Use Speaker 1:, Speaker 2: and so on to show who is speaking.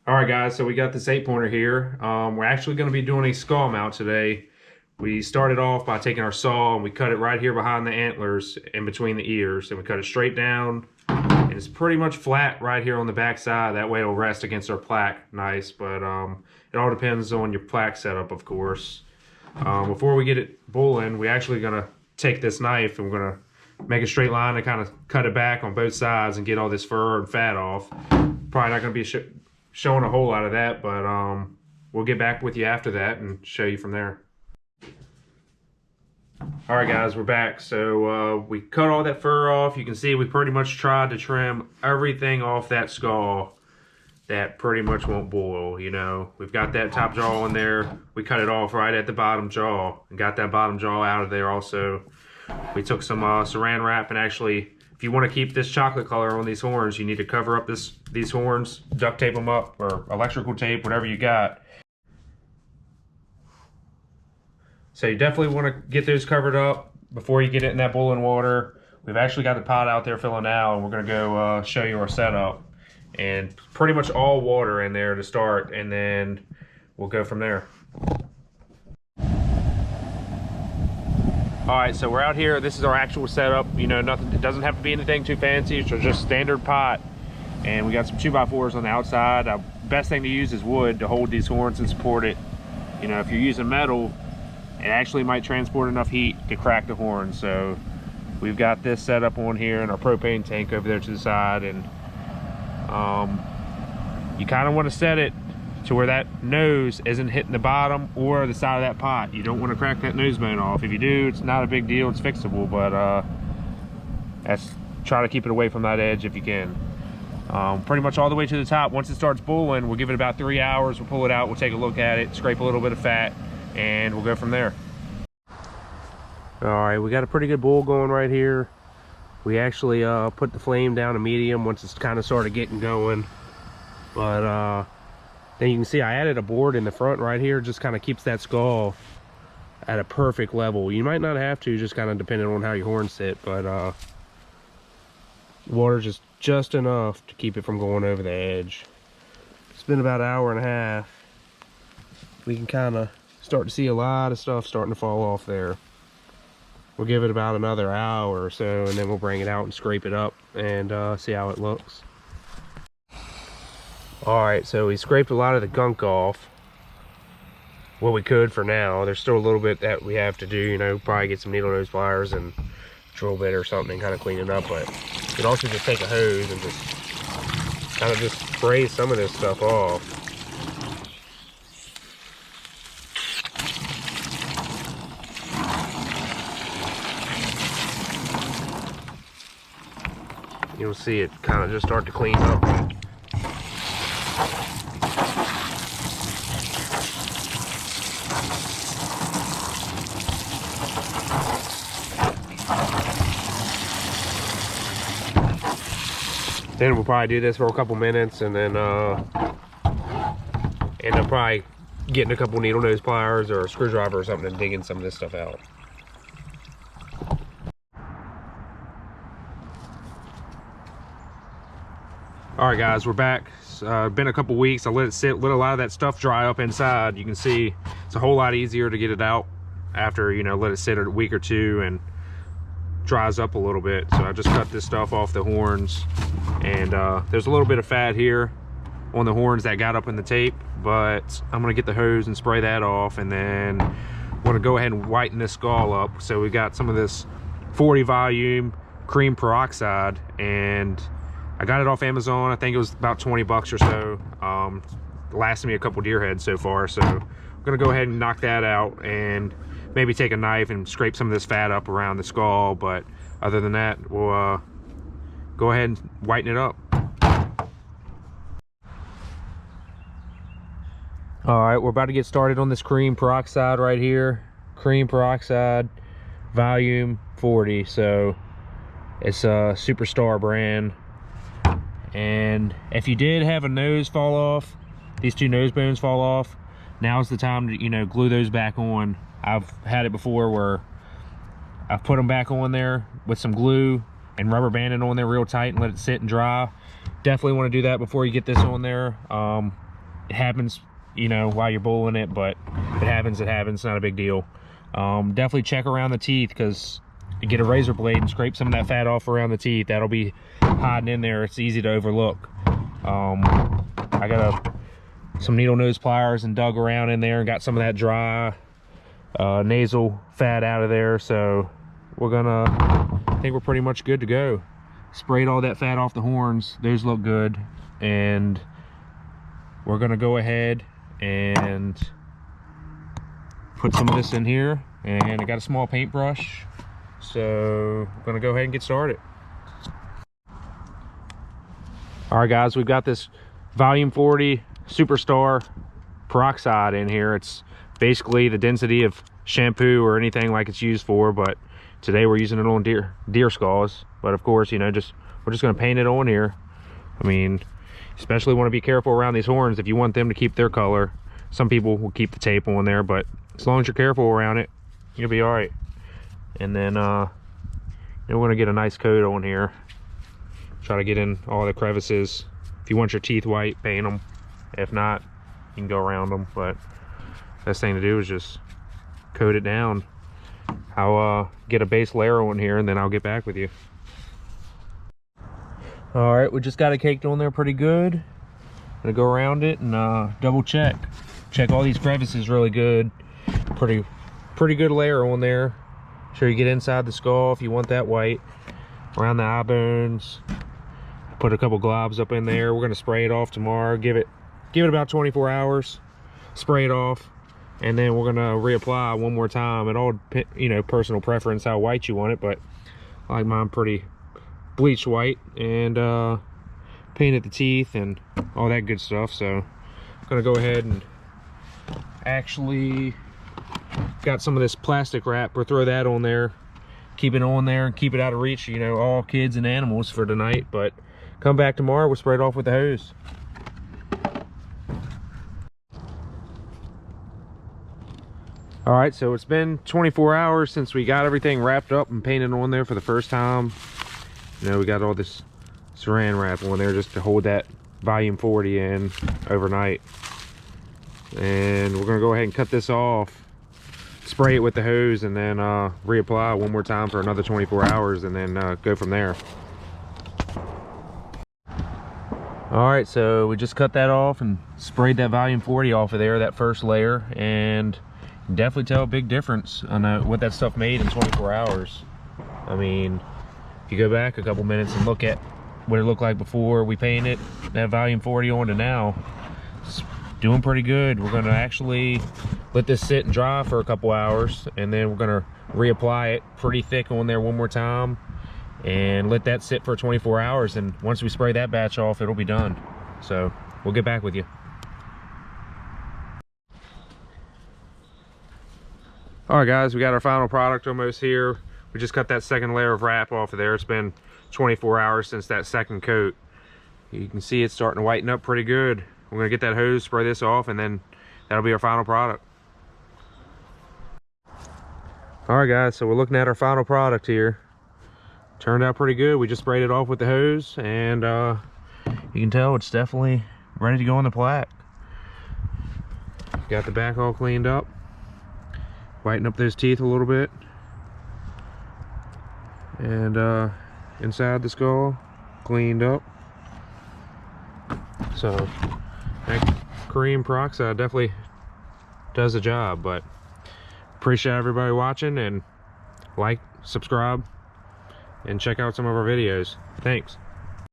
Speaker 1: All right, guys, so we got this 8-pointer here. We're actually going to be doing a skull mount today. We started off by taking our saw and we cut it right here behind the antlers in between the ears, and we cut it straight down, and it's pretty much flat right here on the back side. That way it'll rest against our plaque nice, but it all depends on your plaque setup, of course. Before we get it bulling, we're actually going to take this knife and we're going to make a straight line and kind of cut it back on both sides and get all this fur and fat off. Probably not going to be showing a whole lot of that, but we'll get back with you after that and show you from there. All right, guys, we're back. So we cut all that fur off. You can see we pretty much tried to trim everything off that skull that pretty much won't boil. You know, we've got that top jaw in there. We cut it off right at the bottom jaw and got that bottom jaw out of there also. We took some saran wrap, and actually, if you want to keep this chocolate color on these horns, you need to cover up these horns, duct tape them up, or electrical tape, whatever you got. So you definitely want to get those covered up before you get it in that boiling water. We've actually got the pot out there filling now, and we're going to go show you our setup. And pretty much all water in there to start, and then we'll go from there. All right, so we're out here. This is our actual setup. You know, nothing. It doesn't have to be anything too fancy. It's just standard pot, and we got some 2x4s on the outside. Best thing to use is wood to hold these horns and support it. You know, if you're using metal, it actually might transport enough heat to crack the horn. So we've got this set up on here, and our propane tank over there to the side, and you kind of want to set it to where that nose isn't hitting the bottom or the side of that pot. You don't want to crack that nose bone off. If you do, it's not a big deal, it's fixable, but try to keep it away from that edge if you can. Pretty much all the way to the top. Once it starts boiling, we'll give it about 3 hours. We'll pull it out, we'll take a look at it, scrape a little bit of fat, and we'll go from there. All right, we got a pretty good boil going right here. We actually put the flame down to medium once it's kind of started getting going, but then you can see I added a board in the front right here. Just kind of keeps that skull at a perfect level. You might not have to, just kind of depending on how your horns sit, but water just enough to keep it from going over the edge. It's been about an hour and a half. We can kind of start to see a lot of stuff starting to fall off there. We'll give it about another hour or so, and then we'll bring it out and scrape it up and see how it looks. All right, so we scraped a lot of the gunk off. What we could for now. There's still a little bit that we have to do, you know, probably get some needle nose pliers and drill bit or something and kind of clean it up, but you could also just take a hose and just kind of just spray some of this stuff off. You'll see it kind of just start to clean up. Then we'll probably do this for a couple minutes, and then end up probably getting a couple needle nose pliers or a screwdriver or something and digging some of this stuff out. All right, guys, we're back. It's been a couple weeks. I let it sit, let a lot of that stuff dry up inside. You can see it's a whole lot easier to get it out after, you know, let it sit a week or two and dries up a little bit. So I just cut this stuff off the horns, and there's a little bit of fat here on the horns that got up in the tape, but I'm gonna get the hose and spray that off, and then want to go ahead and whiten this skull up. So we got some of this 40 volume cream peroxide, and I got it off Amazon. I think it was about 20 bucks or so. Lasted me a couple deer heads so far, so I'm gonna go ahead and knock that out and maybe take a knife and scrape some of this fat up around the skull. But other than that, we'll go ahead and whiten it up. All right, we're about to get started on this cream peroxide right here. Cream peroxide volume 40. So it's a Superstar brand. And if you did have a nose fall off, these two nose bones fall off, now's the time to, you know, glue those back on. I've had it before where I've put them back on there with some glue and rubber banding on there real tight and let it sit and dry. Definitely want to do that before you get this on there. it happens, you know, while you're bulling it, but if it happens, it happens. It's not a big deal. Definitely check around the teeth, because you get a razor blade and scrape some of that fat off around the teeth. That'll be hiding in there. It's easy to overlook. I got some needle nose pliers and dug around in there and got some of that dry nasal fat out of there. So I think we're pretty much good to go. Sprayed all that fat off the horns. Those look good. And we're gonna go ahead and put some of this in here. And I got a small paintbrush, so I'm gonna go ahead and get started. All right, guys, we've got this volume 40 superstar peroxide in here. It's basically the density of shampoo or anything like it's used for, but today we're using it on deer skulls. But of course, you know, we're just gonna paint it on here. I mean, especially want to be careful around these horns if you want them to keep their color. Some people will keep the tape on there, but as long as you're careful around it, you'll be all right. And then we're gonna get a nice coat on here. Try to get in all the crevices. If you want your teeth white, paint them. If not, you can go around them. But best thing to do is just coat it down. I'll get a base layer on here, and then I'll get back with you. All right, we just got it caked on there pretty good. Gonna go around it and double check all these crevices really good. Pretty good layer on there. Sure you get inside the skull if you want that white. Around the eye bones. Put a couple globs up in there. We're gonna spray it off tomorrow. Give it about 24 hours. Spray it off, and then we're gonna reapply one more time. It all, you know, personal preference how white you want it, but I like mine pretty bleached white, and painted the teeth and all that good stuff. So I'm gonna go ahead and actually got some of this plastic wrap. We'll throw that on there, keep it on there, and keep it out of reach, you know, all kids and animals for tonight. But come back tomorrow, we'll spray it off with the hose. All right, so it's been 24 hours since we got everything wrapped up and painted on there for the first time. You know, we got all this saran wrap on there just to hold that volume 40 in overnight. And we're gonna go ahead and cut this off, spray it with the hose, and then reapply one more time for another 24 hours, and then go from there. All right, so we just cut that off and sprayed that volume 40 off of there, that first layer, and you can definitely tell a big difference on what that stuff made in 24 hours. I mean, if you go back a couple minutes and look at what it looked like before we painted that volume 40 on to now, it's doing pretty good. We're gonna actually let this sit and dry for a couple hours, and then we're gonna reapply it pretty thick on there one more time and let that sit for 24 hours. And once we spray that batch off, it'll be done. So we'll get back with you. All right, guys, we got our final product almost here. We just cut that second layer of wrap off of there. It's been 24 hours since that second coat. You can see it's starting to whiten up pretty good. We're gonna get that hose, spray this off, and then that'll be our final product. All right, guys, so we're looking at our final product here. Turned out pretty good. We just sprayed it off with the hose, and you can tell it's definitely ready to go on the plaque. Got the back all cleaned up. Whiten up those teeth a little bit. And inside the skull, cleaned up. So that cream peroxide definitely does the job. But appreciate everybody watching, and like, subscribe, and check out some of our videos. Thanks.